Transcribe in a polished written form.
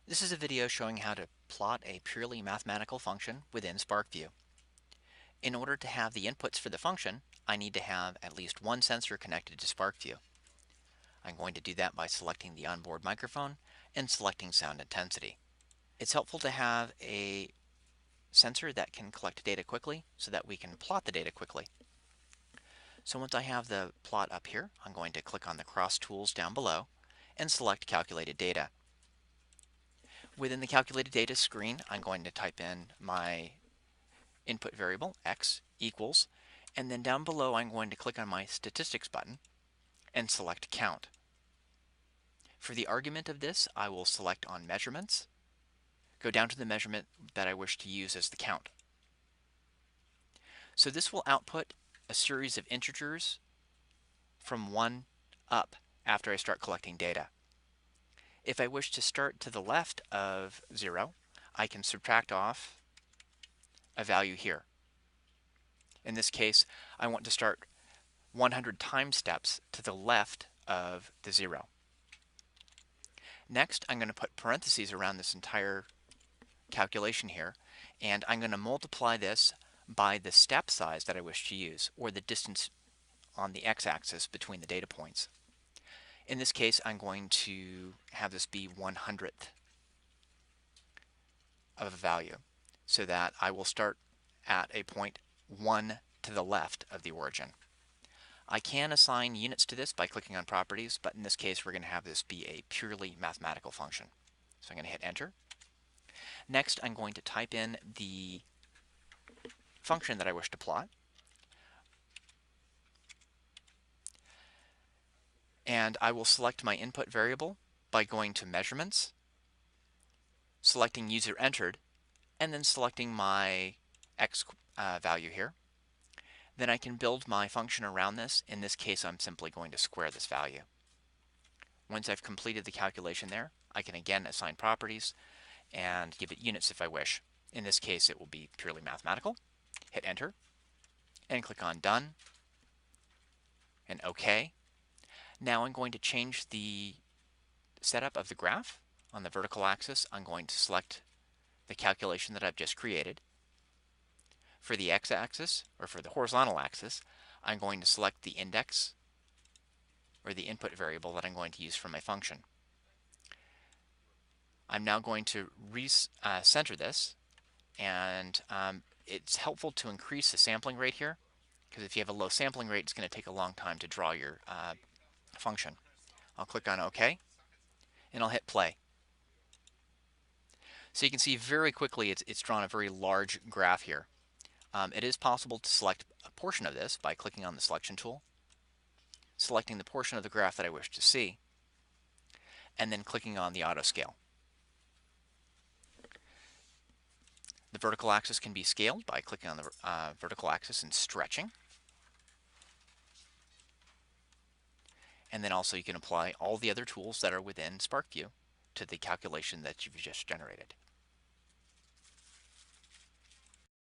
This is a video showing how to plot a purely mathematical function within SPARKvue. In order to have the inputs for the function, I need to have at least one sensor connected to SPARKvue. I'm going to do that by selecting the onboard microphone and selecting sound intensity. It's helpful to have a sensor that can collect data quickly so that we can plot the data quickly. So once I have the plot up here, I'm going to click on the cross tools down below and select calculated data. Within the calculated data screen, I'm going to type in my input variable, x equals, and then down below I'm going to click on my statistics button and select count. For the argument of this, I will select on measurements, go down to the measurement that I wish to use as the count. So this will output a series of integers from 1 up after I start collecting data. If I wish to start to the left of 0, I can subtract off a value here. In this case, I want to start 100 time steps to the left of the 0. Next, I'm going to put parentheses around this entire calculation here, and I'm going to multiply this by the step size that I wish to use, or the distance on the x-axis between the data points. In this case, I'm going to have this be 100th of a value, so that I will start at a point 1 to the left of the origin. I can assign units to this by clicking on properties, but in this case we're going to have this be a purely mathematical function. So I'm going to hit enter. Next, I'm going to type in the function that I wish to plot. And I will select my input variable by going to measurements, selecting user entered, and then selecting my x value here. Then I can build my function around this. In this case, I'm simply going to square this value. Once I've completed the calculation there, I can again assign properties and give it units if I wish. In this case, it will be purely mathematical. Hit enter and click on done and OK. Now I'm going to change the setup of the graph. On the vertical axis, I'm going to select the calculation that I've just created. For the x-axis, or for the horizontal axis, I'm going to select the index, or the input variable that I'm going to use for my function. I'm now going to center this, and it's helpful to increase the sampling rate here, because if you have a low sampling rate, it's going to take a long time to draw your function. I'll click on OK, and I'll hit play. So you can see very quickly it's drawn a very large graph here. It is possible to select a portion of this by clicking on the selection tool, selecting the portion of the graph that I wish to see, and then clicking on the auto scale. The vertical axis can be scaled by clicking on the vertical axis and stretching. And then also you can apply all the other tools that are within SPARKvue to the calculation that you've just generated.